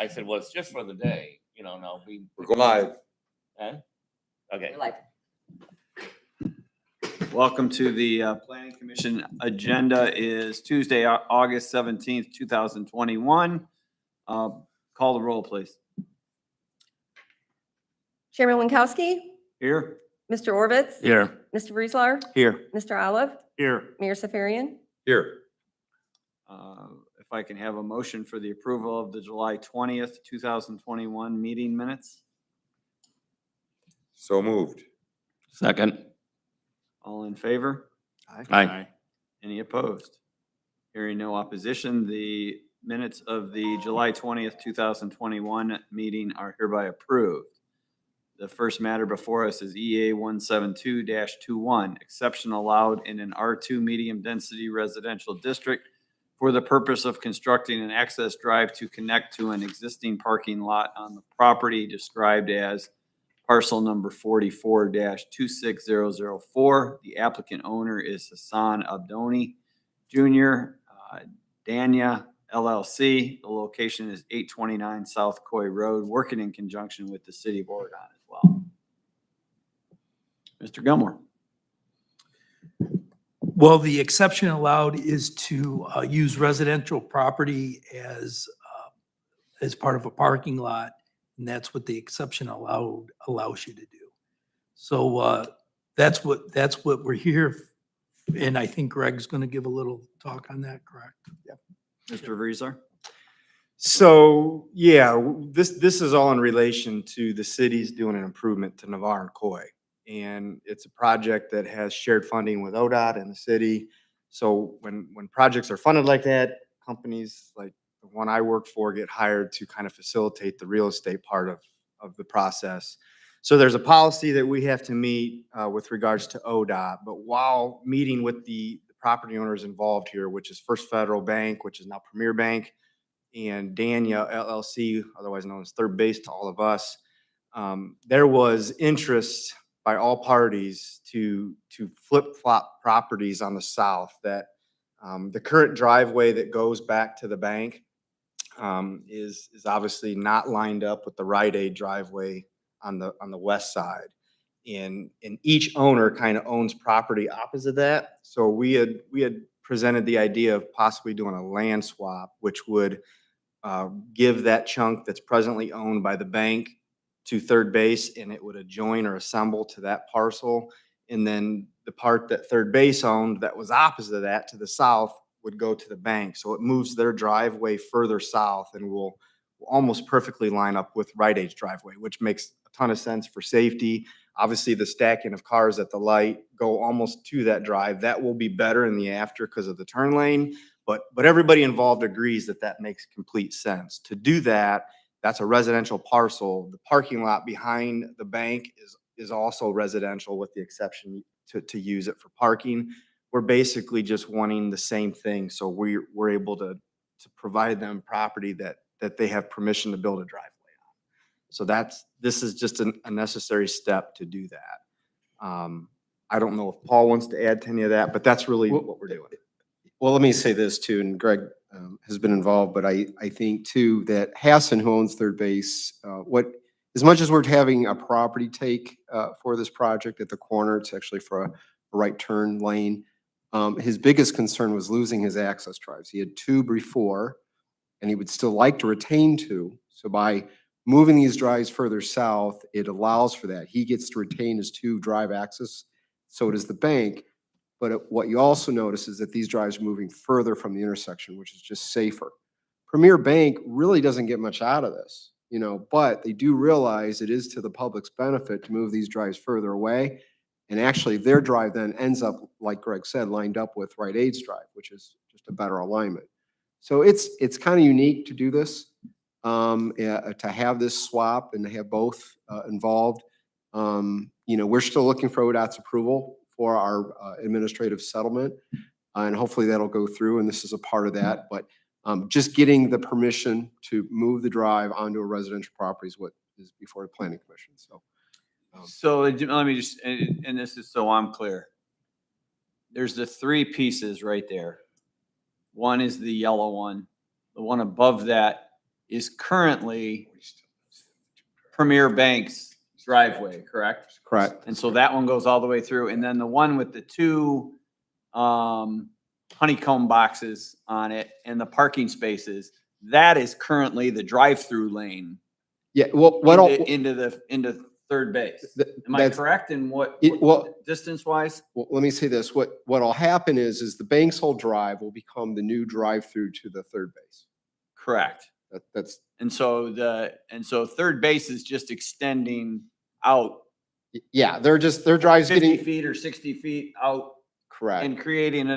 I said, well, it's just for the day, no, We're going live. Okay. Like, Welcome to the Planning Commission. Agenda is Tuesday, August 17th, 2021. Call the roll, please. Chairman Winkowski, Here? Mr. Orvitz, Here. Mr. Brieslar, Here. Mr. Olive, Here. Mayor Safarian. Here. If I can have a motion for the approval of the July 20th, 2021 meeting minutes. So moved. Second. All in favor? Aye. Any opposed? Hearing no opposition, the minutes of the July 20th, 2021 meeting are hereby approved. The first matter before us is EA 172-21, exception allowed in an R2 medium density residential district for the purpose of constructing an access drive to connect to an existing parking lot on the property described as parcel number 44-26004. The applicant owner is Hassan Abdoni Jr., Dania LLC. The location is 829 South Coy Road, working in conjunction with the city of Oregon as well. Mr. Gilmore. Well, the exception allowed is to use residential property as part of a parking lot, and that's what the exception allows you to do. So that's what we're here, and I think Greg's going to give a little talk on that, correct? Yeah. Mr. Vreezer. So, yeah, this is all in relation to the city's doing an improvement to Navarre and Coy. And it's a project that has shared funding with ODOT and the city. So when projects are funded like that, companies like the one I work for get hired to kind of facilitate the real estate part of the process. So there's a policy that we have to meet with regards to ODOT. But while meeting with the property owners involved here, which is First Federal Bank, which is now Premier Bank, and Dania LLC, otherwise known as Third Base to all of us, there was interest by all parties to flip-flop properties on the south. That the current driveway that goes back to the bank is obviously not lined up with the Rite Aid driveway on the west side. And each owner kind of owns property opposite that. So we had presented the idea of possibly doing a land swap, which would give that chunk that's presently owned by the bank to Third Base, and it would adjoin or assemble to that parcel. And then the part that Third Base owned that was opposite of that to the south would go to the bank. So it moves their driveway further south and will almost perfectly line up with Rite Aid's driveway, which makes a ton of sense for safety. Obviously, the stacking of cars at the light go almost to that drive. That will be better in the after because of the turn lane. But everybody involved agrees that that makes complete sense. To do that, that's a residential parcel. The parking lot behind the bank is also residential with the exception to use it for parking. We're basically just wanting the same thing. So we're able to provide them property that they have permission to build a driveway on. So this is just a necessary step to do that. I don't know if Paul wants to add to any of that, but that's really what we're doing. Well, let me say this too, and Greg has been involved, but I think too that Hassan, who owns Third Base, as much as we're having a property take for this project at the corner, it's actually for a right turn lane. His biggest concern was losing his access drives. He had two before, and he would still like to retain two. So by moving these drives further south, it allows for that. He gets to retain his two drive access. So does the bank. But what you also notice is that these drives are moving further from the intersection, which is just safer. Premier Bank really doesn't get much out of this, but they do realize it is to the public's benefit to move these drives further away. And actually their drive then ends up, like Greg said, lined up with Rite Aid's drive, which is just a better alignment. So it's kind of unique to do this, to have this swap and to have both involved. We're still looking for ODOT's approval for our administrative settlement, and hopefully that'll go through, and this is a part of that. But just getting the permission to move the drive onto a residential property is what is before the Planning Commission. So let me just, and this is so I'm clear. There's the three pieces right there. One is the yellow one. The one above that is currently Premier Bank's driveway, correct? Correct. And so that one goes all the way through, and then the one with the two honeycomb boxes on it and the parking spaces, that is currently the drive-through lane Yeah, well, what, into third base. Am I that's, correct in what, well, distance-wise? well, let me say this, what'll happen is the Banks Hole Drive will become the new drive-through to the third base. Correct. That's, And so third base is just extending out yeah, their drive's 50 getting, feet or 60 feet out correct, and creating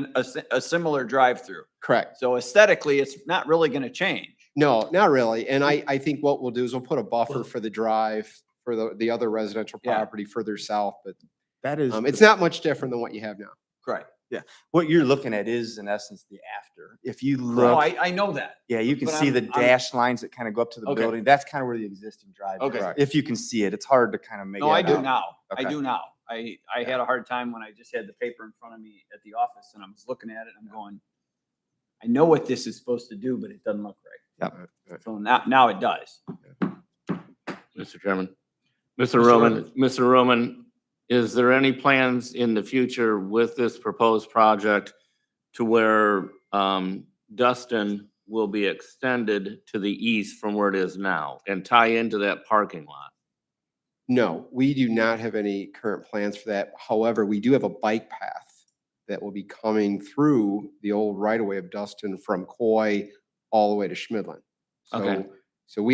a similar drive-through. correct. So aesthetically, it's not really going to change. No, not really. And I think what we'll do is we'll put a buffer for the drive for the other residential Yeah. property further south, but That is, it's not much different than what you have now. Correct. what you're looking at is in essence the after. If you No, look, I know that. yeah, you can but see the I'm- dashed lines that kind of go up to the Okay. building. That's kind of where the existing drive is. Okay. If you can see it, it's hard to kind of make it No, I do out. now. I Okay. do now. I had a hard time when I just had the paper in front of me at the office and I was looking at it and I'm going, I know what this is supposed to do, but it doesn't look right. So now it does. Mr. Chairman. Mr. Roman, is there any plans in the future with this proposed project to where Dustin will be extended to the east from where it is now and tie into that parking lot? No, we do not have any current plans for that. However, we do have a bike path that will be coming through the old right of way of Dustin from Coy all the way to Schmidlin. Okay. So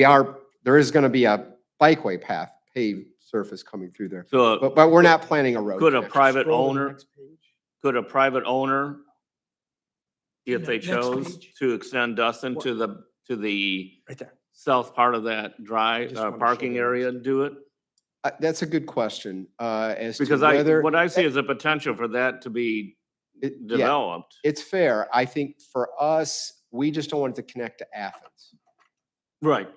there is going to be a bikeway path, paved surface coming through there. So But we're not planning a road. could a connection. private Scroll to the owner, next page. could a private owner, if they Next chose page. to extend Dustin to the Right there. south part of that drive, Just wanted to show parking the area, do it? That's a good question, as to Because whether. what I see is a potential for that to be Yeah, developed. it's fair. I think for us, we just don't want it to connect to Athens. Right.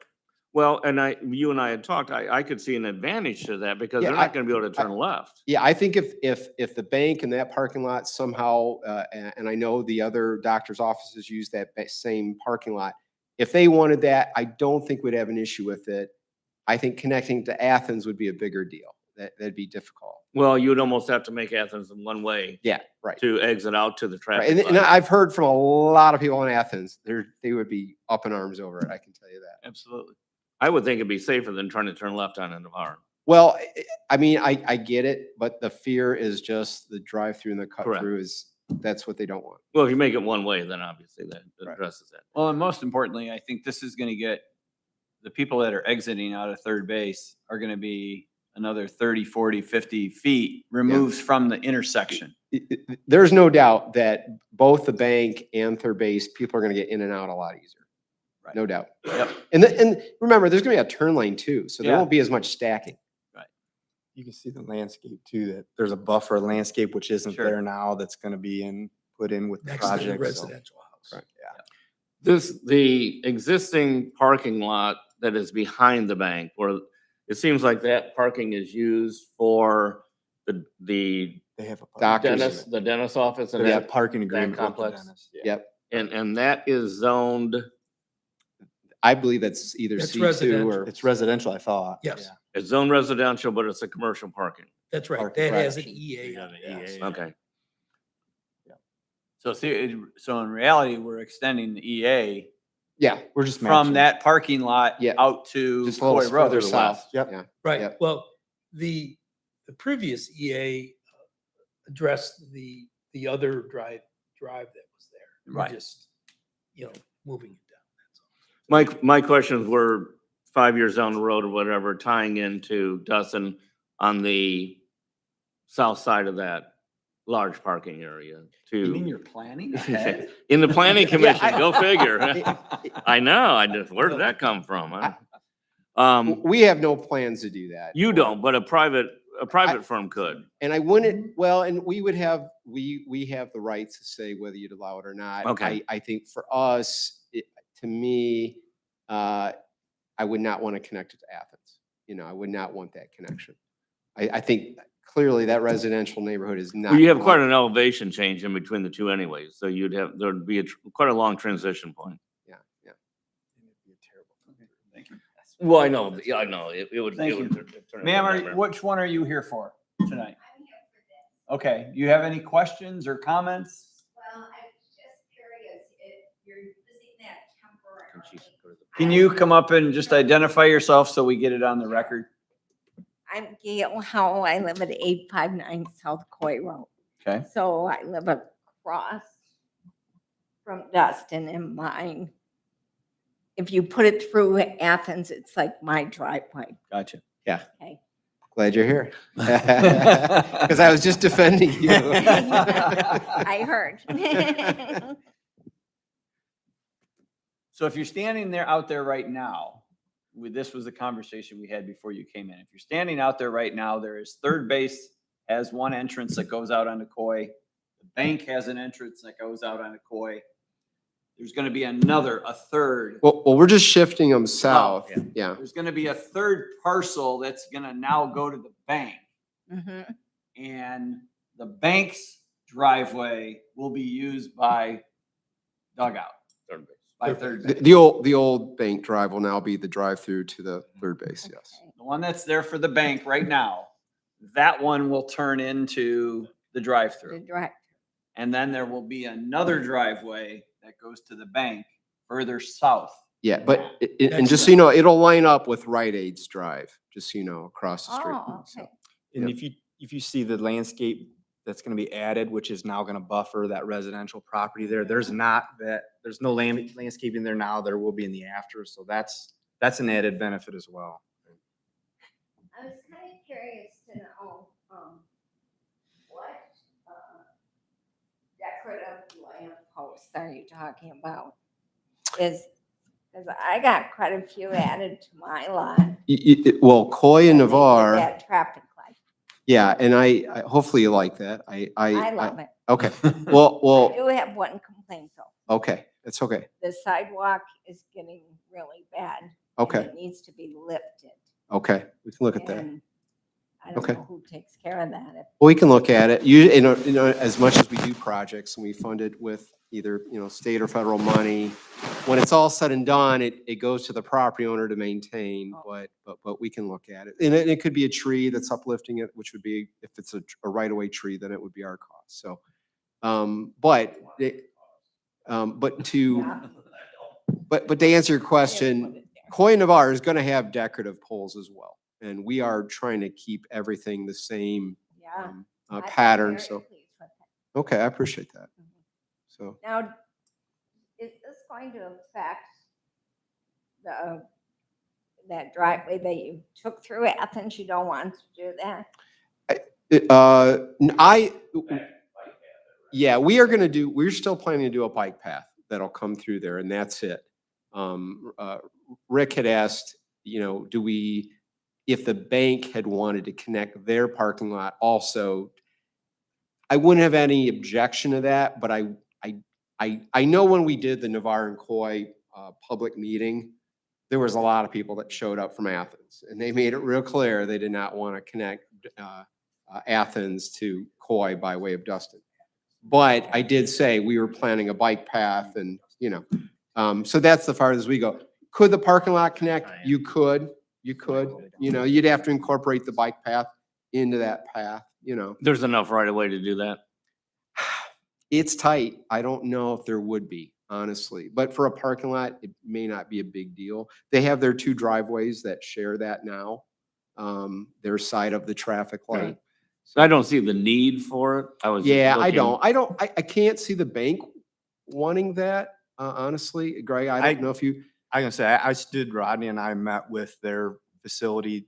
Well, and you and I had talked, I could see an advantage to that because Yeah, they're not gonna be able to turn left. Yeah, I think if the bank and that parking lot somehow, and I know the other doctor's offices use that same parking lot, if they wanted that, I don't think we'd have an issue with it. I think connecting to Athens would be a bigger deal. That'd be difficult. Well, you'd almost have to make Athens in one way Yeah, right. to exit out to the Right. traffic And light. I've heard from a lot of people in Athens, they would be up in arms over it. I can tell you that. Absolutely. I would think it'd be safer than trying to turn left on Navarre. Well, I mean, I get it, but the fear is just the drive-through and the cut Correct. through that's what they don't want. Well, if you make it one way, then obviously that Right. addresses that. Well, and most importantly, I think this is going to get the people that are exiting out of third base are going to be another 30, 40, 50 feet removed from the intersection. There's no doubt that both the bank and third base, people are gonna get in and out a lot easier. Right. No doubt. Yep. And remember, there's gonna be a turn lane too, so there Yeah. won't be as much stacking. You can see the landscape too, that there's a buffer landscape which isn't Sure. there now that's gonna be put in with the Next to the project. so- residential house. Right. The existing parking lot that is behind the bank, where it seems like that parking is used for the They have a. Doctors. dentist office and There's a that, parking agreement with the complex? dentist. Yeah. Yep. and that is zoned, I believe that's either That's C2 residential. or. It's residential, I thought. Yes. Yeah. it's zoned residential, but it's a commercial parking. That's right. Parking That has an garage. EA on it. yes. Okay. So in reality, we're extending the EA Yeah, We're just from matching. that parking lot Yeah. out to just a little Coy Road. further to the south. west. Yep. Yeah. Right. Yep. Well, the previous EA addressed the other drive that was there. We're Right. Just, moving it down. That's all. My questions were 5 years down the road or whatever, tying into Dustin on the south side of that large parking area You mean to, you're planning ahead? in the planning commission, I- go figure. I know, where did that come from? We have no plans to do that. You don't, but a private firm could. And I wouldn't, well, and we would have, we have the right to say whether you'd allow it or not. Okay. I think for us, to me, I would not want to connect it to Athens. I would not want that connection. I think clearly that residential neighborhood is not. Well, you have going- quite an elevation change in between the two anyways, so there'd be quite a long transition point. Yeah, yeah. Well, I know, yeah, I know, it would. Thank it would you. turn Ma'am, into a nightmare. which one are you here for tonight? Okay, do you have any questions or comments? Well, I'm just curious if you're using that Can she temporarily. go to the- Can you come up and just identify yourself so we get it on the record? I'm Gail Howell. I live at 859 South Coy Road. Okay. So I live across from Dustin and mine. If you put it through Athens, it's like my driveway. Gotcha. Okay. Glad you're here. Because I was just defending you. I heard. So if you're standing there out there right now, this was the conversation we had before you came in. If you're standing out there right now, there is third base has one entrance that goes out onto Coy. The bank has an entrance that goes out onto Coy. There's going to be a third. Well, we're just shifting them south. yeah. Yeah. There's going to be a third parcel that's going to now go to the bank. Mhm. And the bank's driveway will be used by dugout, Third base. by third The base. the old bank drive will now be the drive-through to the third base, yes. Okay. The one that's there for the bank right now, that one will turn into the The drive-through. drive. And then there will be another driveway that goes to the bank further south. Yeah, but, and just so you know, it'll line up with Rite Aid's drive, just so you know, across the street. Oh, So, okay. And Yep. if you see the landscape that's gonna be added, which is now gonna buffer that residential property there, there's no landscaping there now, there will be in the after, so that's an added benefit as well. I was kind of curious to know, what, decorative lampposts are you talking about? Because I got quite a few added to my lot. Well, Coy and They did Navarre, That traffic light. yeah, and I hopefully you like that. I love it. Okay, I well, do have one complaint though. okay, it's okay. The sidewalk is getting really bad. and Okay, It needs to be lifted. okay, we can look at that. And I don't Okay. know who takes care of that. Well, we can look at it. You know, as much as we do projects and we fund it with either, state or federal money, when it's all said and done, it goes to the property owner to maintain, but we can look at it. And it could be a tree that's uplifting it, which would be, if it's a right-of-way tree, then it would be our cost. So, but to Yeah. to answer your question, Put it there. Coy Navarre is gonna have decorative poles as well. And we are trying to keep everything the same Yeah. I've been pattern, very so, pleased with it. okay, I appreciate that. Mhm. So, Now, is this going to affect that driveway that you took through Athens? You don't want to do that? yeah, we're still planning to do a bike path that'll come through there, and that's it. Rick had asked, if the bank had wanted to connect their parking lot also, I wouldn't have any objection to that, but I know when we did the Navarre and Coy public meeting, there was a lot of people that showed up from Athens, and they made it real clear they did not want to connect Athens to Coy by way of Dustin. But I did say we were planning a bike path and, so that's the farthest we go. Could the parking lot connect? You could, you'd have to incorporate the bike path into that path, There's enough right away to do that. It's tight. I don't know if there would be, honestly, but for a parking lot, it may not be a big deal. They have their two driveways that share that now, their side of the traffic light. So I don't see the need for it. I was. just Yeah, looking- I can't see the bank wanting that, honestly. Greg, I don't know if you, I gonna say, I stood, Rodney and I met with their facility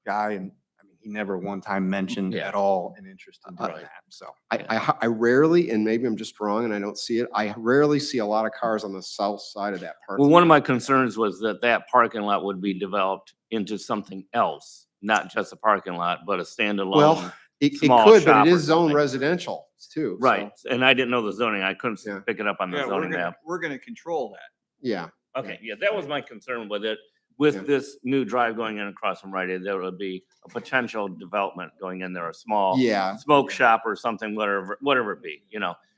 guy, and I mean, he never one time mentioned Yeah. at all an interest in doing Right. that, so. I rarely, and maybe I'm just wrong and I don't see it, I rarely see a lot of cars on the south side of that parking Well, one of lot. my concerns was that parking lot would be developed into something else, not just a parking lot, but a standalone. Well, it small could, but shop it or is zone something. residential too. so, Right, and I didn't know the zoning. I couldn't Yeah. pick it up on the Yeah, zoning map. we're gonna control that. Yeah, Okay, yeah, that was my concern with it. Yeah. With this new drive going in across from Rite Aid, there would be a potential development going in there, a small yeah, smoke shop or something, whatever it be,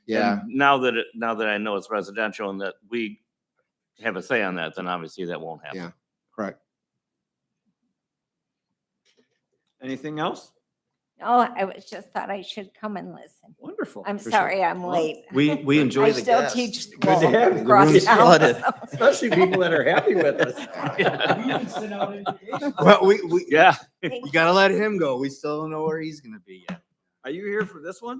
yeah. And now that I know it's residential and that we have a say on that, then obviously that won't happen. Yeah. Correct. Anything else? No, I was just thought I should come and listen. Wonderful. I'm For sure. sorry I'm late. We enjoy I the still guests. teach Good to school have you. The across room's town, flooded. so- Especially people that are happy with us. Well, we, Yeah. you gotta let him go. We still don't know where he's gonna be yet. Are you here for this one?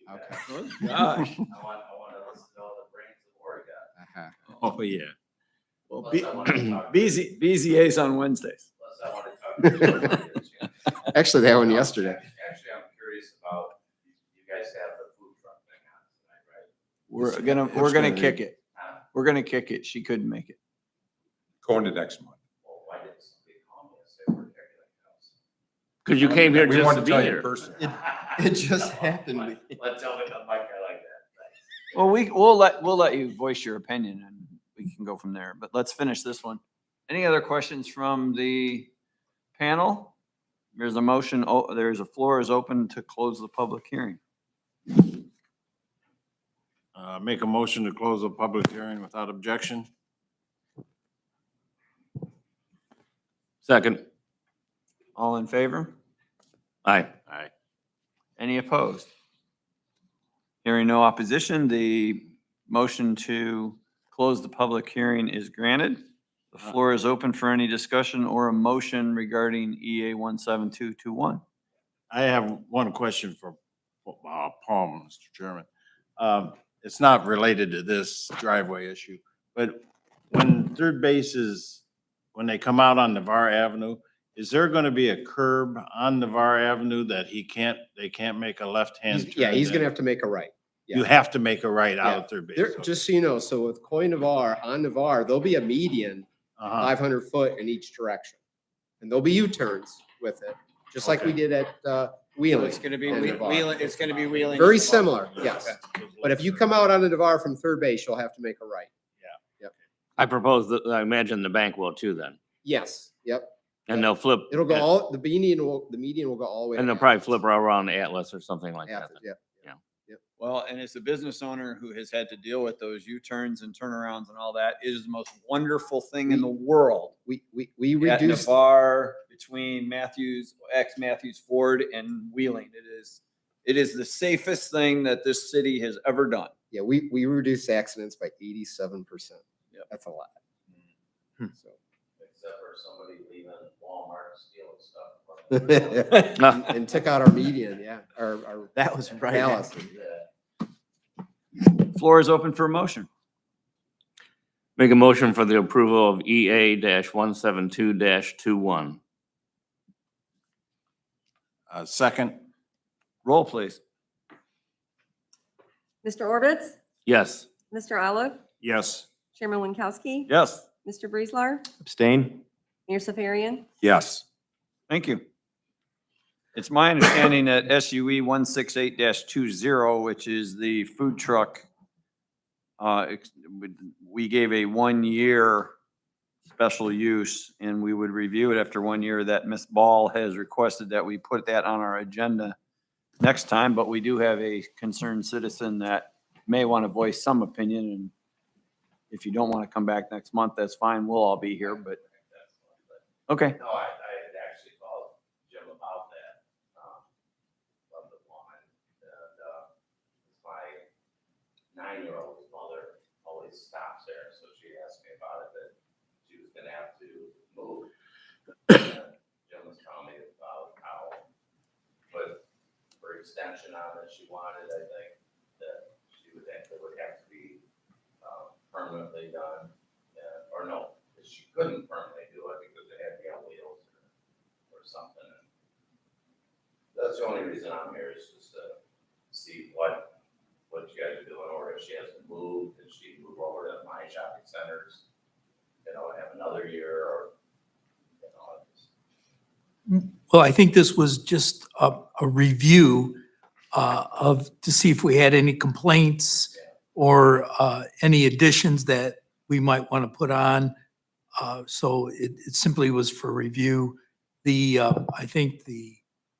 Okay. Oh, gosh. Uh-huh. Oh, yeah. Well, BZA's on Wednesdays. Actually, they had one yesterday. Actually, I'm curious about, you guys have the food truck thing on tonight, right? We're gonna kick it. We're gonna kick it. She couldn't make it. Going to next month. Well, why didn't somebody call me and say we're kicking it? Because you came here We just wanted to to be tell you here. personally. It just happened. Let's tell me the mic, I like that. Well, we'll let you voice your opinion and we can go from there, but let's finish this one. Any other questions from the panel? There's a motion, there's a floor is open to close the public hearing. Make a motion to close the public hearing without objection. Second. All in favor? Aye. Aye. Any opposed? Hearing no opposition, the motion to close the public hearing is granted. The floor is open for any discussion or a motion regarding EA 17221. I have one question for Paul, Mr. Chairman. It's not related to this driveway issue, but when third base is, when they come out on Navarre Avenue, is there going to be a curb on Navarre Avenue that they can't make a left-hand turn? Yeah, he's gonna then? have to make a right. You have to make a right out Yeah. of third base. There, just so you know, so with Coy Navarre, on Navarre, there'll be a median, Uh-huh. 500 foot in each direction. And there'll be U-turns with it, just like we did at Wheeling. It's gonna be and Navarre. Wheeling, it's gonna be Wheeling. Very similar, yes. But if you come out on the Navarre from third base, you'll have to make a right. I propose that, I imagine the bank will too then. Yes, yep. And they'll flip. It'll go all, the median will go all the way. And to they'll probably Athens. flip around Atlas or something like that. Athens, yeah. Well, and as a business owner who has had to deal with those U-turns and turnarounds and all that, it is the most wonderful thing in the world. We At reduced, Navarre, between Matthews Ford and Wheeling. It is the safest thing that this city has ever done. yeah, we reduced accidents by 87%. Yep. That's a lot. So. Except for somebody leaving Walmart stealing stuff. And took out our median, yeah, our That was right. Dallas. Floor is open for a motion. Make a motion for the approval of EA-172-21. Second. Roll, please. Mr. Orbitz, Yes. Mr. Olive, Yes. Chairman Winkowski. Yes. Mr. Breezlar, Abstain? Mayor Safarian. Yes. Thank you. It's my understanding that SUE 168-20, which is the food truck, we gave a 1-year special use and we would review it after 1 year. That Ms. Ball has requested that we put that on our agenda next time, but we do have a concerned citizen that may want to voice some opinion. And if you don't want to come back next month, that's fine. We'll all be here, but okay. No, I had actually called Jim about that, of the woman, and, my 9-year-old mother always stops there, so she asked me about it, that she was gonna have to move. Jim was telling me about how, but for extension on it, she wanted, I think, that she would have, it would have to be, permanently done, or no, she couldn't permanently do it because it had to be on wheels or something. That's the only reason I'm here is just to see what you guys are doing, or if she hasn't moved, and she move over to my shopping centers, have another year, or, Well, I think this was just a review to see if we had any complaints or any additions that we might want to put on. So it simply was for review. I think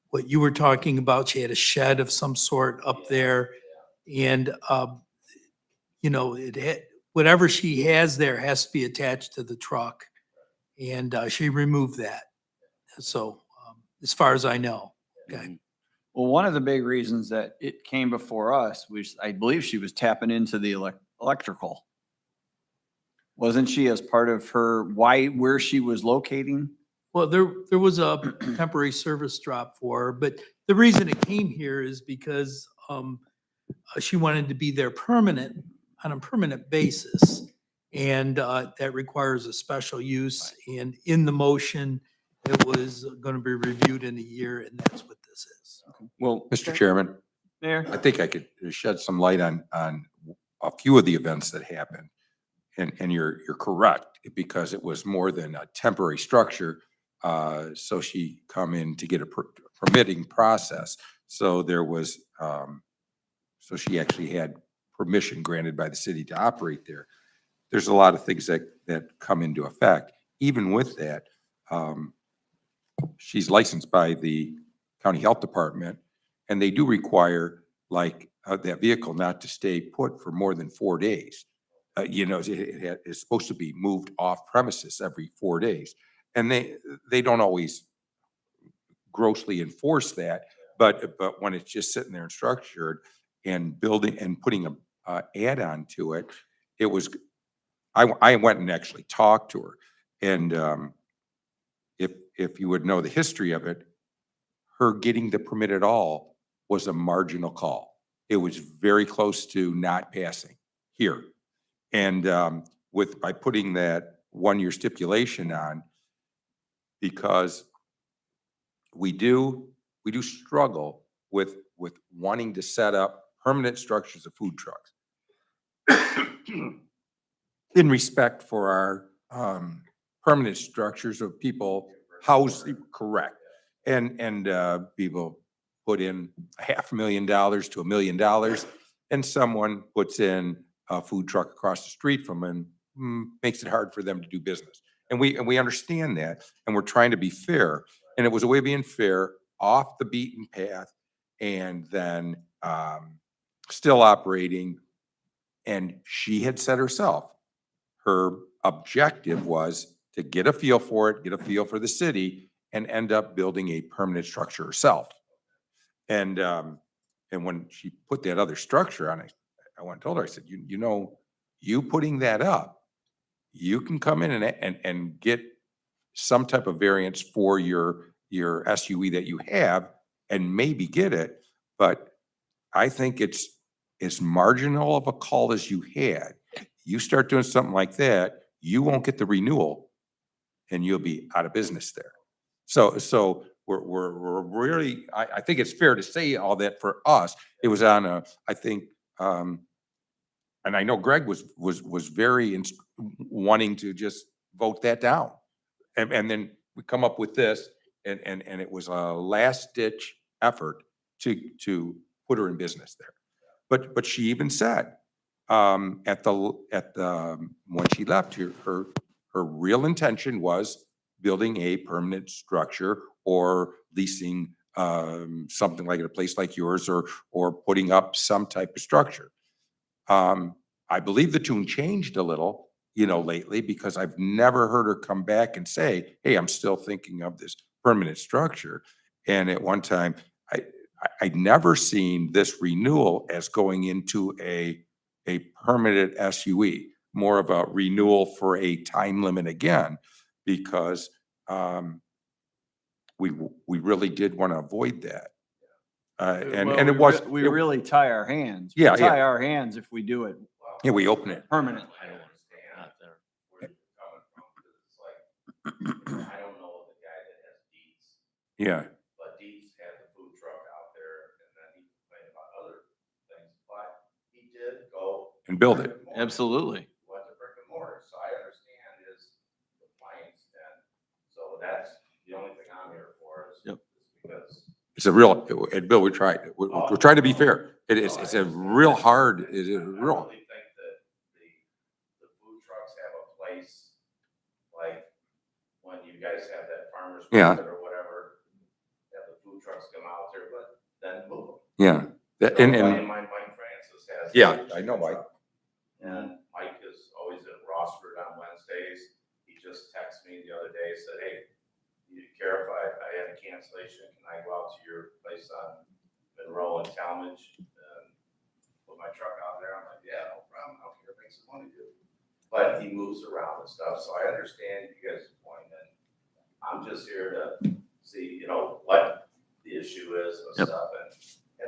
what you were talking about, she had a shed of some sort up there. And, whatever she has there has to be attached to the truck. and she removed that. So as far as I know. Okay. Well, one of the big reasons that it came before us was, I believe she was tapping into the electrical. Wasn't she as part of her, where she was locating? Well, there was a temporary service drop for her, but the reason it came here is because she wanted to be there on a permanent basis. And that requires a special use. And in the motion, it was going to be reviewed in a year, and that's what this is. Well, Mr. Chairman, Mayor? I think I could shed some light on a few of the events that happened. And you're correct, because it was more than a temporary structure. So she come in to get a permitting process. So there was, so she actually had permission granted by the city to operate there. There's a lot of things that come into effect. Even with that, she's licensed by the county health department, and they do require like that vehicle not to stay put for more than 4 days. It's supposed to be moved off premises every 4 days. And they don't always grossly enforce that, but when it's just sitting there and structured and building and putting a add-on to it, it was, I went and actually talked to her. And if you would know the history of it, her getting the permit at all was a marginal call. It was very close to not passing here. And by putting that 1-year stipulation on, because we do struggle with wanting to set up permanent structures of food trucks in respect for our permanent structures of people housed correct. And people put in $500,000 to $1 million, and someone puts in a food truck across the street from them, makes it hard for them to do business. And we understand that, and we're trying to be fair. And it was a way of being fair, off the beaten path, and then still operating. And she had said herself, her objective was to get a feel for it, get a feel for the city, and end up building a permanent structure herself. And when she put that other structure on it, I went and told her, I said, you putting that up, you can come in and get some type of variance for your SUE that you have and maybe get it. But I think it's as marginal of a call as you had. You start doing something like that, you won't get the renewal and you'll be out of business there. So we're really, I think it's fair to say all that for us. It was on I think, and I know Greg was very wanting to just vote that down. And then we come up with this, and it was a last ditch effort to put her in business there. But she even said, when she left here, her real intention was building a permanent structure or leasing something like a place like yours, or putting up some type of structure. I believe the tune changed a little, lately, because I've never heard her come back and say, hey, I'm still thinking of this permanent structure. And at one time, I'd never seen this renewal as going into a permanent SUE, more of a renewal for a time limit again, because we really did want to avoid that. And it was. We really tie our hands. Yeah, We tie yeah. our hands if we do it Yeah, we open it. permanently. I don't understand out there where you're coming from, 'cause it's like, I don't know the guy that has Deeds, Yeah. but Deeds had the food truck out there, and then he complained about other things, but he did go. And build it. brick and mortar. Absolutely. Went to brick and mortar, so I understand his complaints, and so that's the only thing I'm here for is Yep. because. It's a real, and Bill, we're trying to be fair. It's a real hard, it is I real. really think that the food trucks have a place, like when you guys have that farmer's Yeah. market or whatever, have the food trucks come out there, but then move them. Yeah. That- And, Mike Francis has. Yeah, I know Mike. And Mike is always at Rossford on Wednesdays. He he just texted me the other day, said, hey, you care if I had a cancellation, can I go out to your place on Monroe and Talmadge and put my truck out there? I'm like, yeah, no problem, I don't care if it makes some money, dude. But he moves around and stuff, so I understand you guys' point, and I'm just here to see, what the issue is and stuff,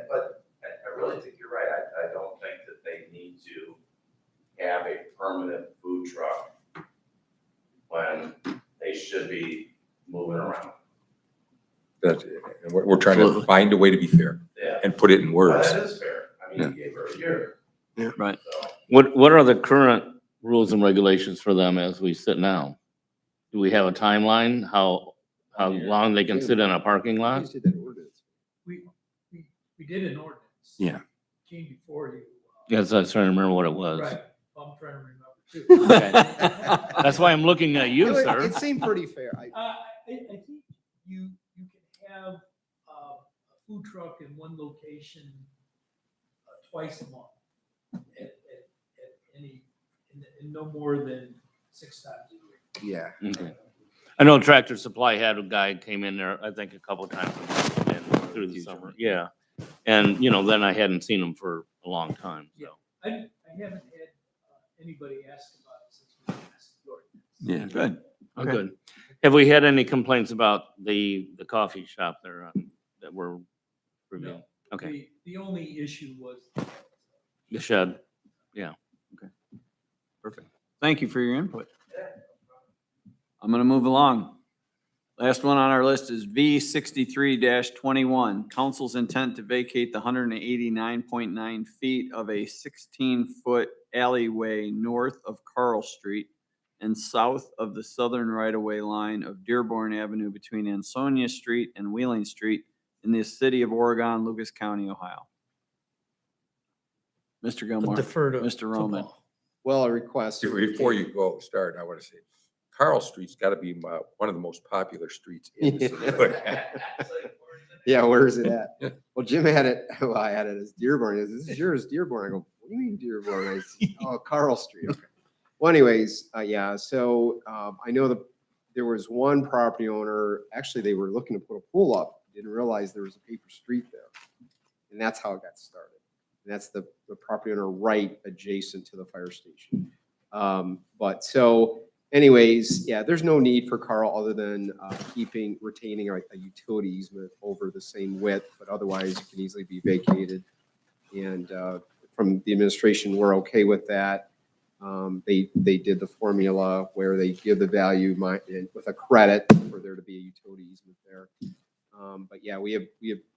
but I really think you're right, I don't think that they need to have a permanent food truck when they should be moving around. That's it. And we're trying to Absolutely. find a way to be fair Yeah. and put it in Well, words. that is fair. I mean, you gave her a year. Right. So, What are the current rules and regulations for them as we sit now? Do we have a timeline, how long they can sit in a parking You lot? guys did that ordinance. We did an ordinance. Yeah. Came before you. Yes, I was trying to remember what it was. Right, I'm trying to remember too. Okay. That's why I'm looking at you, sir. It seemed pretty fair. I think you can have a food truck in one location twice a month at any, in no more than 6 times a year. Yeah. Okay. I know Tractor Supply had a guy came in there, I think, a couple times through the summer. Yeah. And, then I hadn't seen him for a long time, so. I haven't had anybody ask about it since we passed the ordinance. Yeah, good. Oh, Okay. good. Have we had any complaints about the coffee shop there that we're reviewing? Okay, The only issue was the shed. Perfect. Thank you for your input. I'm gonna move along. Last one on our list is V 63-21. Council's intent to vacate the 189.9 feet of a 16-foot alleyway north of Carl Street and south of the southern right-of-way line of Dearborn Avenue between Ansonia Street and Wheeling Street in the city of Oregon, Lucas County, Ohio. Mr. Gilmore, defer to Mr. Roman. football. Well, a request. Before you go start, I want to say, Carl Street's got to be one of the most popular streets in the city. Yeah, where is it at? Well, Jim had it, well, I had it as Dearborn. He goes, this is yours, Dearborn. I go, what do you mean Dearborn? I said, oh, Carl Street. Okay. Well, anyways, yeah, so I know there was one property owner, actually, they were looking to put a pool up, didn't realize there was a paper street there. And that's how it got started. And that's the property owner right adjacent to the fire station. But so anyways, yeah, there's no need for Carl other than retaining a utility easement over the same width, but otherwise it can easily be vacated. And from the administration, we're okay with that. They did the formula where they give the value with a credit for there to be a utility easement there. But yeah, we have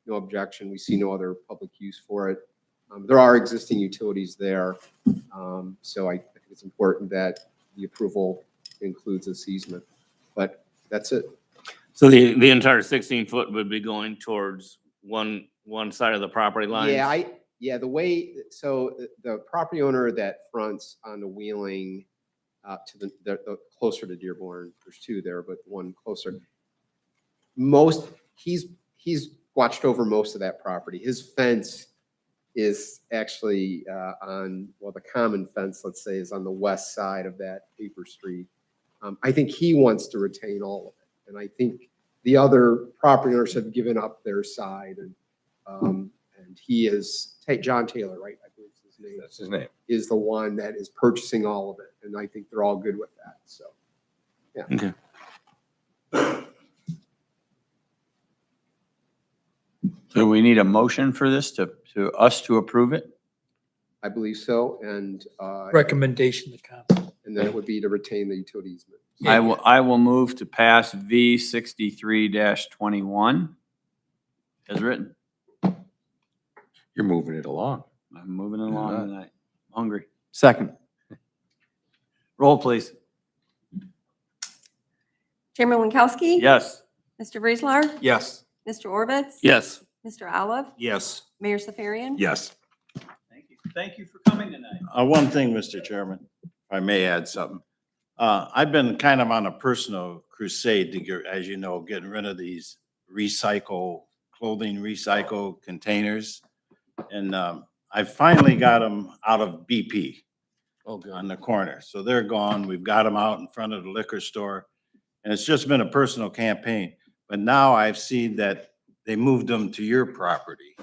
no objection. We see no other public use for it. There are existing utilities there. So I think it's important that the approval includes this easement, but that's it. So the entire 16-foot would be going towards one side of the property line? Yeah, the property owner that fronts on the Wheeling to the closer to Dearborn, there's two there, but one closer. He's watched over most of that property. His fence is actually the common fence, let's say, is on the west side of that paper street. I think he wants to retain all of it. And I think the other property owners have given up their side and he is, John Taylor, right? I believe is his name. That's his name. Is the one that is purchasing all of it. And I think they're all good with that. So, yeah. Okay. So we need a motion for this to us to approve it? I believe so. And Recommendation to council. and then it would be to retain the utility easement. I will move to pass V 63-21 as written. You're moving it along. I'm moving along tonight. I'm hungry. Second. Roll, please. Chairman Winkowski? Yes. Mr. Breslar? Yes. Mr. Orbitz? Yes. Mr. Olive? Yes. Mayor Safarian? Yes. Thank you. Thank you for coming tonight. One thing, Mr. Chairman, if I may add something. I've been kind of on a personal crusade to get, as you know, getting rid of these clothing recycle containers. And I finally got them out of BP. Oh, good. on the corner. So they're gone. We've got them out in front of the liquor store. And it's just been a personal campaign. But now I've seen that they moved them to your property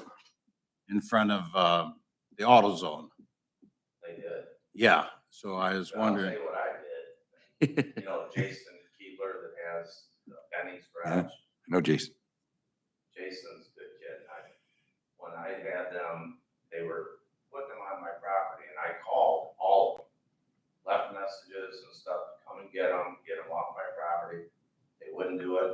in front of the AutoZone. They did. Yeah, so I was But I'll tell wondering. you what I did. You know, Jason Keebler that has Benny's Garage. I know Jason. Jason's a good kid. When I had them, they were putting them on my property and I called all of them. Left messages and stuff, come and get them off my property. They wouldn't do it.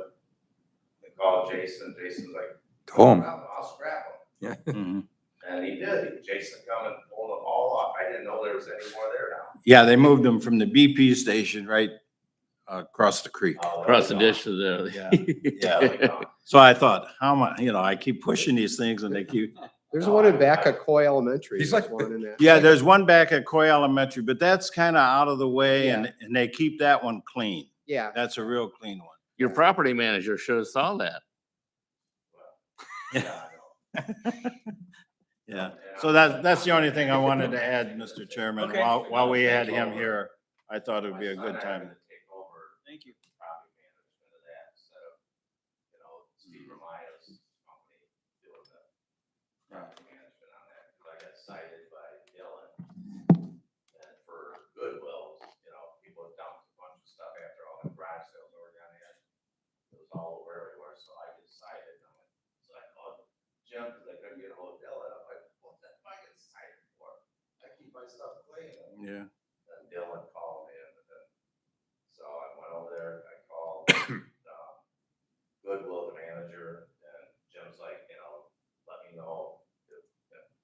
They called Jason. Jason's like, Home. I'll scrap them. Yeah. Mhm. And he did. Jason come and pulled them all off. I didn't know there was any more there now. Yeah, they moved them from the BP station right across the creek. Across the ditch to the. Yeah, yeah. So I thought, how much, I keep pushing these things and they keep. There's one in back of Coy Elementary. He's There's like- one in that. Yeah, there's one back at Coy Elementary, but that's kind of out of the way and they keep that one clean. Yeah. That's a real clean one. Your property manager should have saw that. Yeah, so that's the only thing I wanted to add, Mr. Chairman. Okay. While we had him here, I thought it would be a good time. Thank you. Property management of that instead of, Steve Ramaya's company doing the property management on that. 'Cause I got cited by Dylan. And for Goodwill, people have dumped a bunch of stuff after all the garage sales that were done in. It was all over everywhere, so I get cited. So I called Jim because I couldn't get a hold of Dylan. I'm like, what the fuck I get cited for? I keep my stuff clean. Yeah. And Dylan called me and so I went over there, I called Goodwill, the manager, and Jim's like, let me know if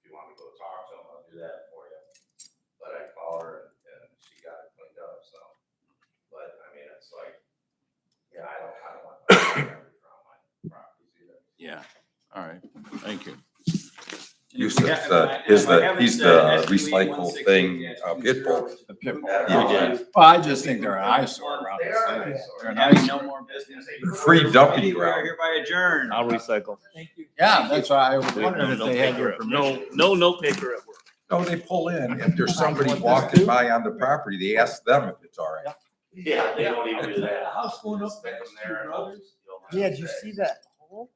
you want me to go talk to him, I'll do that for you. But I called her and she got it cleaned up, so. But I mean, it's like, I don't want to on my properties either. Yeah, all right, thank you. Yusuf, he's the recycle thing, Pitbull. Well, I just think they're an eyesore around They the are an city. eyesore. They're an Having eyesore. no more business. Free dumping We are ground. hereby adjourned. I'll recycle. Yeah, that's why I was wondering if they had your permission. No paper at work. No, they pull in. If there's somebody walking by on the property, they ask them if it's all right. Yeah, they don't even do that. House going up Stick 'em next to there and Brothers. you'll Yeah, have did you to see say, that hole?